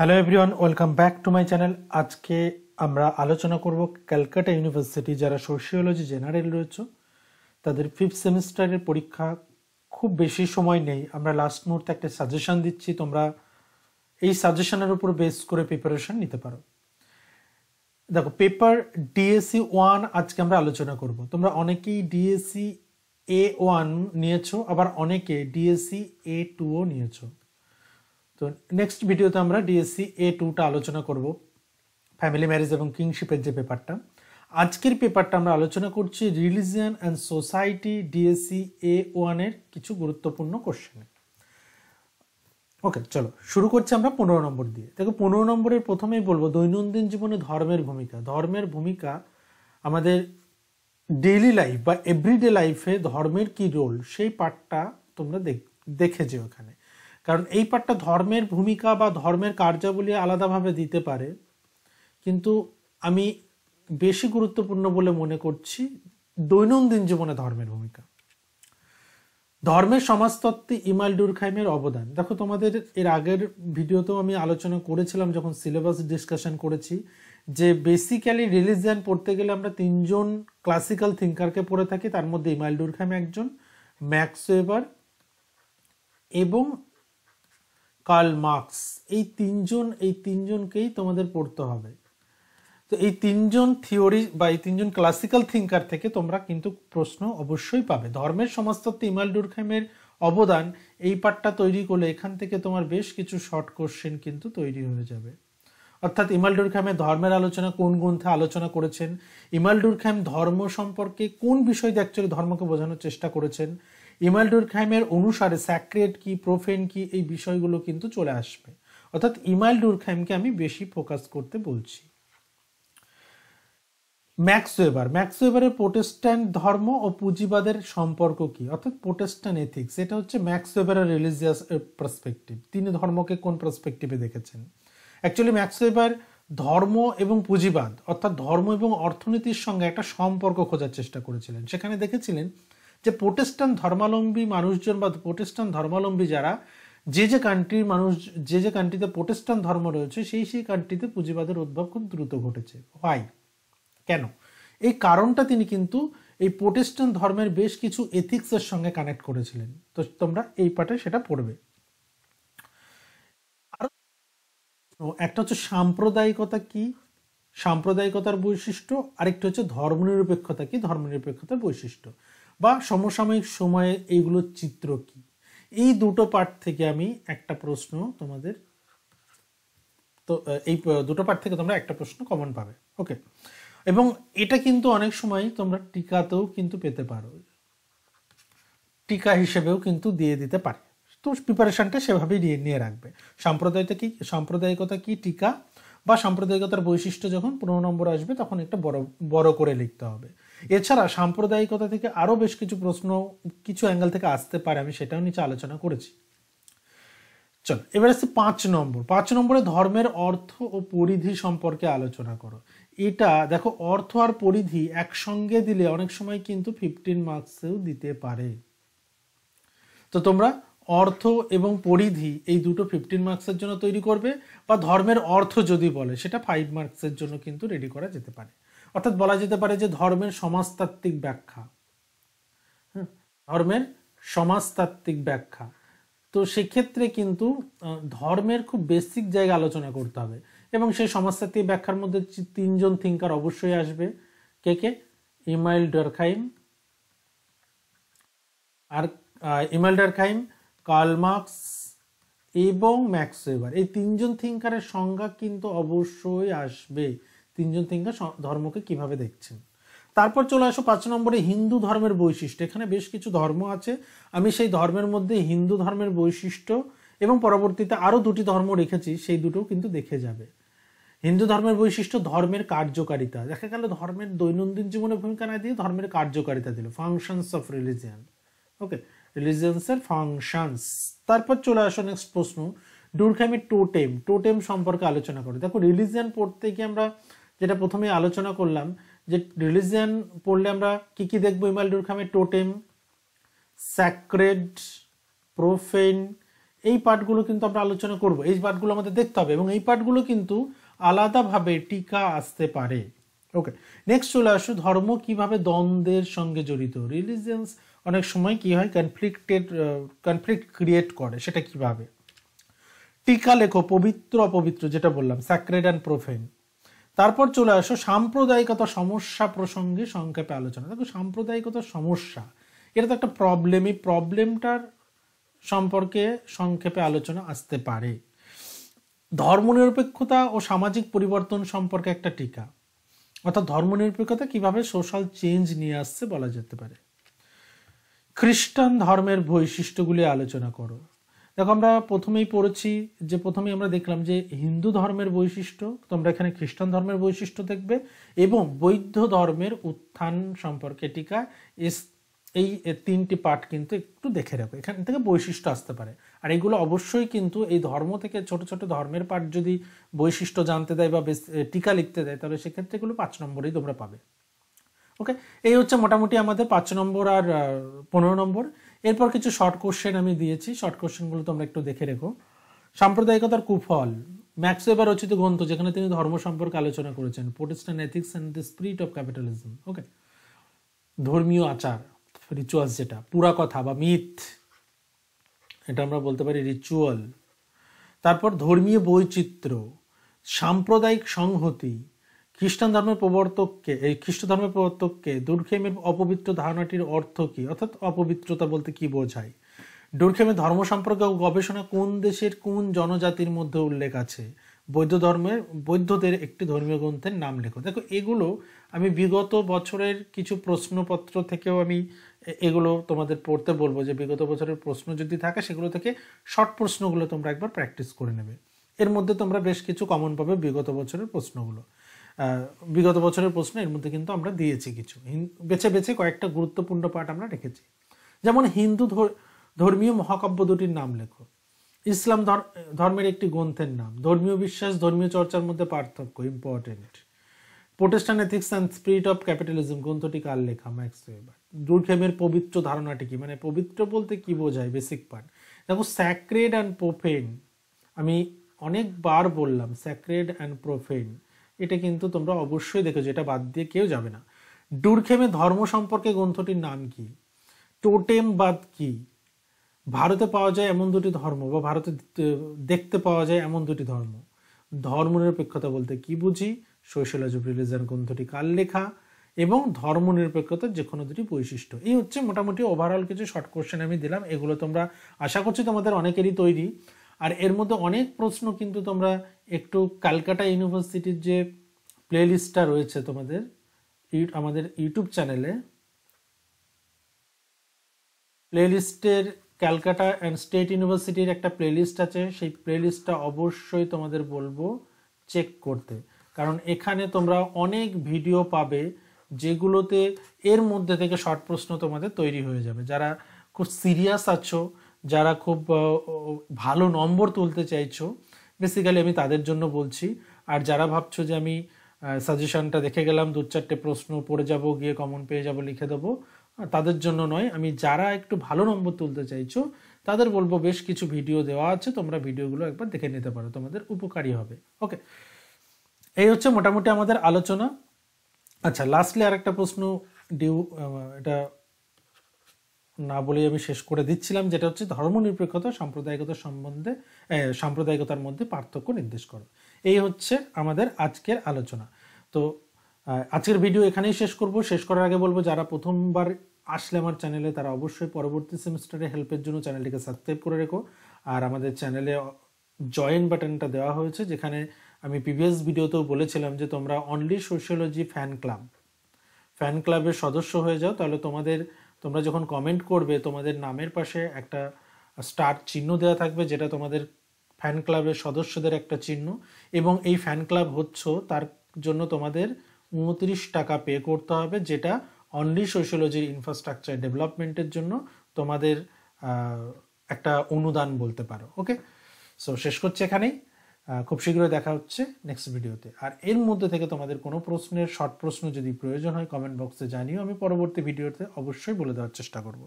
Hello everyone, welcome back to my channel. আজকে আমরা আলোচনা করব ক্যালকাটা ইউনিভার্সিটি যারা সোশিওলজি জেনারেল রয়েছে তাদের 5th সেমিস্টারের পরীক্ষা খুব বেশি সময় নেই। আমরা লাস্ট মুহূর্তে একটা সাজেশন দিচ্ছি, তোমরা এই সাজেশনের উপর বেস করে প্রিপারেশন নিতে পারো। দেখো, পেপার ডিএসসি 1 আজকে আমরা আলোচনা করব। তোমরা অনেকেই ডিএসসি A1 নিয়েছো, আবার অনেকে ডিএসসি A2ও নিয়েছো। তো নেক্সট ভিডিওতে আমরা ডিএসসি A2টা আলোচনা করব, ফ্যামিলি ম্যারেজ এবং কিংশিপের যে পেপারটা। আজকের পেপারটা আমরা আলোচনা করছি religion and society DSC A1 এর কিছু গুরুত্বপূর্ণ কোশ্চেন। ওকে, চলো শুরু করছি আমরা 15 নম্বর দিয়ে। দেখো, 15 নম্বরের প্রথমেই বলবো দৈনন্দিন জীবনে ধর্মের ভূমিকা। ধর্মের ভূমিকা আমাদের ডেইলি লাইফ বা এভরিডে লাইফে ধর্মের কি রোল, সেই পার্টটা তোমরা দেখে যেও এখানে। কারণ এই পার্টটা ধর্মের ভূমিকা বা ধর্মের কার্যাবলী আলাদাভাবে দিতে পারে, কিন্তু আমি বেশি গুরুত্বপূর্ণ বলে মনে করছি দৈনন্দিন জীবনে ধর্মের ভূমিকা। ধর্মের সমাজতত্ত্বে ইমাল ডুরখাইমের অবদান। দেখো, তোমাদের এর আগের ভিডিওতেও আমি আলোচনা করেছিলাম যখন সিলেবাস ডিসকাশন করেছি, যে বেসিক্যালি রিলিজিয়ান পড়তে গেলে আমরা 3জন ক্লাসিক্যাল থিঙ্কারকে পড়ে থাকি। তার মধ্যে ইমাল ডুরখাইম একজন, ম্যাক্স ওয়েবার এবং কার্ল মার্কস। এই তিনজনকেই তোমাদের পড়তে হবে। তো এই 3জন থিওরি বা এই 3জন ক্লাসিক্যাল থিঙ্কার থেকে তোমরা কিন্তু প্রশ্ন অবশ্যই পাবে। ধর্মের সমাজতত্ত্বে ইমাল ডুরখাইমের অবদান, এই পার্টটা তৈরি করলে এখান থেকে তোমার বেশ কিছু শর্ট কোশ্চেন কিন্তু তৈরি হয়ে যাবে। অর্থাৎ ইমাল ডুরখাইমের ধর্মের আলোচনা কোন গ্রন্থে আলোচনা করেছেন, ইমাল ডুরখাইম ধর্ম সম্পর্কে কোন বিষয় দিয়ে অ্যাকচুয়ালি ধর্মকে বোঝানোর চেষ্টা করেছেন, ইমাল ডুরখাইমের অনুসারে স্যাক্রেড কি, প্রোফেন কি, এই বিষয়গুলো কিন্তু চলে আসবে। অর্থাৎ ইমাল ডুরখাইমকে আমি বেশি ফোকাস করতে বলছি। ম্যাক্স ওয়েবারের প্রোটেস্ট্যান্ট ধর্ম ও পুঁজিবাদের সম্পর্ক কি, অর্থাৎ প্রোটেস্ট্যান্ট এথিক্স, এটা হচ্ছে ম্যাক্স ওয়েবারের রিলিজিয়াস পার্সপেক্টিভ। তিনি ধর্মকে কোন পার্সপেক্টিভে দেখেছেন। অ্যাকচুয়ালি ম্যাক্স ওয়েবার ধর্ম এবং পুঁজিবাদ অর্থাৎ ধর্ম এবং অর্থনীতির সঙ্গে একটা সম্পর্ক খোঁজার চেষ্টা করেছিলেন। সেখানে দেখেছিলেন যে প্রোটেস্ট্যান্ট ধর্মাবলম্বী মানুষজন বা প্রোটেস্ট্যান্ট ধর্মাবলম্বী যারা যে কান্ট্রির মানুষ, যে কান্ট্রিতে প্রোটেস্ট্যান্ট ধর্ম রয়েছে সেই কান্ট্রিতে পুঁজিবাদের উদ্ভব খুব দ্রুত ঘটেছে। হয় কেন, এই কারণটা তিনি কিন্তু এই প্রোটেস্ট্যান্ট ধর্মের বেশ কিছু এথিক্সের সঙ্গে কানেক্ট করেছিলেন। তো তোমরা এই পার্টে সেটা পড়বে। আর একটা হচ্ছে সাম্প্রদায়িকতা কি, সাম্প্রদায়িকতার বৈশিষ্ট্য, আরেকটা হচ্ছে ধর্মনিরপেক্ষতা কি, ধর্মনিরপেক্ষতার বৈশিষ্ট্য, বা সমসাময়িক সময়ে এইগুলোর চিত্র কি। এই দুটো পার্ট থেকে আমি একটা প্রশ্ন তোমাদের, তো এই দুটো পার্ট থেকে তোমরা একটা প্রশ্ন কমন পাবে। ওকে, এবং এটা কিন্তু অনেক সময় তোমরা টিকাতেও কিন্তু পেতে পারো, টিকা হিসেবেও কিন্তু দিয়ে দিতে পারে। তো প্রিপারেশনটা সেভাবেই নিয়ে রাখবে। সাম্প্রদায়িকতা কি, টিকা বা সাম্প্রদায়িকতার বৈশিষ্ট্য যখন 15 নম্বর আসবে তখন একটা বড় করে লিখতে হবে। এছাড়া সাম্প্রদায়িকতা থেকে আরো বেশ কিছু প্রশ্ন কিছু অ্যাঙ্গেল থেকে আসতে পারে, আমি সেটাও নিচে আলোচনা করেছি। চলো এবার আসছে 5 নম্বরে ধর্মের অর্থ ও পরিধি সম্পর্কে আলোচনা করো। এটা দেখো, অর্থ আর পরিধি একসঙ্গে দিলে অনেক সময় কিন্তু 15 মার্কসেও দিতে পারে। তো তোমরা অর্থ এবং পরিধি এই দুটো 15 মার্কসের জন্য তৈরি করবে, বা ধর্মের অর্থ যদি বলে সেটা 5 মার্কসের জন্য কিন্তু রেডি করা যেতে পারে। অর্থাৎ বলা যেতে পারে যে ধর্মের সমাজতাত্ত্বিক ব্যাখ্যা, ধর্মের সমাজতাত্ত্বিক ব্যাখ্যা। তো সেক্ষেত্রে কিন্তু ধর্মের খুব বেসিক জায়গা আলোচনা করতে হবে, এবং সেই সমাজতাত্ত্বিক ব্যাখ্যার মধ্যে 3জন থিঙ্কার অবশ্যই আসবে। কে? ইমাল ডুরখাইম, আর ইমাল ডুরখাইম, কার্ল মার্কস এবং ম্যাক্স ওয়েবার। এই 3জন থিঙ্কারের সংজ্ঞা কিন্তু অবশ্যই আসবে। 3জন থিঙ্কার ধর্মকে কিভাবে দেখছেন। তারপর চলে আসো 5 নম্বরে হিন্দু ধর্মের বৈশিষ্ট্য। এখানে বেশ কিছু ধর্ম আছে, আমি সেই ধর্মের মধ্যে হিন্দু ধর্মের বৈশিষ্ট্য এবং পরবর্তীতে আরো 2টি ধর্ম রেখেছি, সেই দুটো কিন্তু দেখে যাবে। হিন্দু ধর্মের বৈশিষ্ট্য, ধর্মের কার্যকারিতা। দেখা গেল ধর্মের দৈনন্দিন জীবনে ভূমিকা না দিয়ে ধর্মের কার্যকারিতা দিল, ফাংশনস অফ রিলিজিয়ান। ওকে, রিলিজিয়ান্সের ফাংশনস। তারপর চলে আসো নেক্সট প্রশ্ন, ডুরখাইমের টোটেম সম্পর্কে আলোচনা করো। দেখো, রিলিজিয়ান পড়তে গিয়ে আমরা যেটা প্রথমে আলোচনা করলাম, যে রিলিজিয়ান পড়লে আমরা কি কি দেখবো। ইমাল ডুরখাইমের টোটেম, স্যাক্রেড, প্রোফেন এই পার্টগুলো কিন্তু আমরা আলোচনা করব, এই পার্টগুলো আমাদের দেখতে হবে এবং এই পার্টগুলো কিন্তু আলাদাভাবে টিকা আসতে পারে। ওকে, নেক্সট চলে আসো, ধর্ম কিভাবে দ্বন্দ্বের সঙ্গে জড়িত। রিলিজিয়ান্স অনেক সময় কি হয়, কনফ্লিক্ট ক্রিয়েট করে, সেটা কিভাবে। টিকা লেখো, পবিত্র অপবিত্র যেটা বললাম, স্যাক্রেড অ্যান্ড প্রোফেন। তারপর চলে আসো সাম্প্রদায়িকতা সমস্যা প্রসঙ্গে সংক্ষেপে আলোচনা। দেখো সাম্প্রদায়িকতার সমস্যা, এটা তো একটা প্রবলেম, এই প্রবলেমটার সম্পর্কে সংক্ষেপে আলোচনা আসতে পারে। ধর্মনিরপেক্ষতা ও সামাজিক পরিবর্তন সম্পর্কে একটা টিকা, অর্থাৎ ধর্মনিরপেক্ষতা কিভাবে সোশ্যাল চেঞ্জ নিয়ে আসছে বলা যেতে পারে। খ্রিস্টান ধর্মের বৈশিষ্ট্যগুলি আলোচনা করো। দেখো আমরা প্রথমেই পড়েছি যে প্রথমেই আমরা দেখলাম যে হিন্দু ধর্মের বৈশিষ্ট্য, তোমরা এখানে খ্রিস্টান ধর্মের বৈশিষ্ট্য দেখবে এবং বৌদ্ধ ধর্মের উত্থান সম্পর্কে টিকা। এই তিনটি পার্ট কিন্তু একটু দেখে রাখো, এখান থেকে বৈশিষ্ট্য আসতে পারে। আর এগুলো অবশ্যই কিন্তু এই ধর্ম থেকে ছোট ছোট ধর্মের পার্ট যদি বৈশিষ্ট্য জানতে দেয় বা টিকা লিখতে দেয়, তাহলে সেক্ষেত্রে এগুলো 5 নম্বরেই তোমরা পাবে। ওকে, এই হচ্ছে মোটামুটি আমাদের 5 নম্বর আর 15 নম্বর। এরপর কিছু শর্ট কোশ্চেন আমি দিয়েছি, শর্ট কোশ্চেনগুলো তোমরা একটু দেখে রেখো। সাম্প্রদায়িকতার কুফল, ম্যাক্সওয়েবার রচিত গ্রন্থ যেখানে তিনি ধর্ম সম্পর্কে আলোচনা করেছেন, Protestant ethics and the spirit of capitalism. Okay, ধর্মীয় আচার, রিচুয়ালস, যেটা পুরা কথা বা মিথ, এটা আমরা বলতে পারি রিচুয়াল। তারপর ধর্মীয় বৈচিত্র্য, সাম্প্রদায়িক সংহতি, খ্রিস্ট ধর্মের প্রবর্তককে দুর্খেমের অপবিত্র ধারণাটির অর্থ কি, অর্থাৎ অপবিত্রতা বলতে কি বোঝায়। দুর্খেমের ধর্ম সম্পর্কে গবেষণা কোন দেশের কোন জনজাতির মধ্যে উল্লেখ আছে। বৌদ্ধদের একটি ধর্মীয় গ্রন্থের নাম লেখো। দেখো এগুলো আমি বিগত বছরের কিছু প্রশ্নপত্র থেকেও আমি এগুলো তোমাদের পড়তে বলবো, যে বিগত বছরের প্রশ্ন যদি থাকে সেগুলো থেকে শর্ট প্রশ্নগুলো তোমরা একবার প্র্যাকটিস করে নেবে। এর মধ্যে তোমরা বেশ কিছু কমন পাবে বিগত বছরের প্রশ্নগুলো। বিগত বছরের প্রশ্ন এর মধ্যে কিন্তু আমরা দিয়েছি কিছু, বেছে বেছে কয়েকটা গুরুত্বপূর্ণ পাঠ আমরা রেখেছি। যেমন হিন্দু ধর্মীয় মহাকাব্য দুটির নাম লেখো, ইসলাম ধর্মের একটি গ্রন্থের নাম, ধর্মীয় বিশ্বাস ধর্মীয় চর্চার মধ্যে পার্থক্য, important. Protestant ethics and spirit of capitalism গ্রন্থটি কার লেখা, ম্যাক্সওয়েবার। দুর্খেমের পবিত্র ধারণাটি কি, মানে পবিত্র বলতে কি বোঝায়, বেসিক পার্ট। দেখো স্যাক্রেড অ্যান্ড প্রোফেন, আমি অনেকবার বললাম স্যাক্রেড অ্যান্ড প্রোফেন, এটা কিন্তু তোমরা অবশ্যই দেখেছো, এটা বাদ দিয়ে কেউ যাবে না। দুর্খেমে ধর্ম সম্পর্কে গ্রন্থটির নাম কি, টোটেমবাদ কি, ভারতে পাওয়া যায় এমন দুটি ধর্ম বা ভারতে দেখতে পাওয়া যায় এমন দুটি ধর্ম, ধর্মনিরপেক্ষতা বলতে কি বুঝি, সোশিয়োলজি অফ রিলিজিয়ন গ্রন্থটি কার লেখা, এবং ধর্মনিরপেক্ষতার যে কোনো দুটি বৈশিষ্ট্য। এই হচ্ছে মোটামুটি ওভারঅল কিছু শর্ট কোশ্চেন আমি দিলাম। এগুলো তোমরা আশা করছি তোমাদের অনেকেরই তৈরি। আর এর মধ্যে অনেক প্রশ্ন কিন্তু তোমরা একটু ক্যালকাটা ইউনিভার্সিটির যে প্লেলিস্টটা রয়েছে তোমাদের আমাদের ইউটিউব চ্যানেলে, প্লেলিস্টের ক্যালকাটা অ্যান্ড স্টেট ইউনিভার্সিটির একটা প্লেলিস্ট আছে, সেই প্লেলিস্টটা অবশ্যই তোমাদের বলবো চেক করতে, কারণ এখানে তোমরা অনেক ভিডিও পাবে যেগুলোতে এর মধ্যে থেকে শর্ট প্রশ্ন তোমাদের তৈরি হয়ে যাবে। যারা খুব সিরিয়াস আছো, যারা খুব ভালো নম্বর তুলতে চাইছো, বেসিক্যালি আমি তাদের জন্য বলছি। আর যারা ভাবছো যে আমি সাজেশনটা দেখে গেলাম, 2-4টে প্রশ্ন পড়ে যাব, গিয়ে কমন পেয়ে যাব, লিখে দেবো, তাদের জন্য নয়। আমি যারা একটু ভালো নম্বর তুলতে চাইছো তাদের বলবো বেশ কিছু ভিডিও দেওয়া আছে, তোমরা ভিডিওগুলো একবার দেখে নিতে পারো, তোমাদের উপকারী হবে। ওকে, এই হচ্ছে মোটামুটি আমাদের আলোচনা। আচ্ছা, লাস্টলি আর একটা প্রশ্ন এটা না বলেই আমি শেষ করে দিচ্ছিলাম, যেটা হচ্ছে ধর্মনিরপেক্ষতা সাম্প্রদায়িকতার মধ্যে পার্থক্য নির্দেশ করো। এই হচ্ছে আমাদের আজকের আলোচনা। তো আজকের ভিডিও এখানেই শেষ করব। শেষ করার আগে বলবো, যারা প্রথমবার আসলে আমার চ্যানেলে, তারা অবশ্যই পরবর্তী সেমিস্টারে হেল্পের জন্য চ্যানেলটিকে সাবস্ক্রাইব করে রেখো। আর আমাদের চ্যানেলে জয়েন বাটনটা দেওয়া হয়েছে, যেখানে আমি প্রিভিয়াস ভিডিওতেও বলেছিলাম যে তোমরা অনলি সোশিয়োলজি ফ্যান ক্লাবের সদস্য হয়ে যাও, তাহলে তোমরা যখন কমেন্ট করবে তোমাদের নামের পাশে একটা স্টার চিহ্ন দেওয়া থাকবে, যেটা তোমাদের ফ্যান ক্লাবের সদস্যদের একটা চিহ্ন। এবং এই ফ্যান ক্লাব হচ্ছে, তার জন্য তোমাদের 29 টাকা পে করতে হবে, যেটা অনলি সোশিয়োলজির ইনফ্রাস্ট্রাকচার ডেভেলপমেন্টের জন্য তোমাদের একটা অনুদান বলতে পারো। ওকে, সো শেষ করছি এখানেই। খুব শীঘ্রই দেখা হচ্ছে নেক্সট ভিডিওতে। আর এর মধ্যে থেকে তোমাদের কোনো প্রশ্নের শর্ট প্রশ্ন যদি প্রয়োজন হয় কমেন্ট বক্সে জানিও, আমি পরবর্তী ভিডিওতে অবশ্যই বলে দেওয়ার চেষ্টা করব।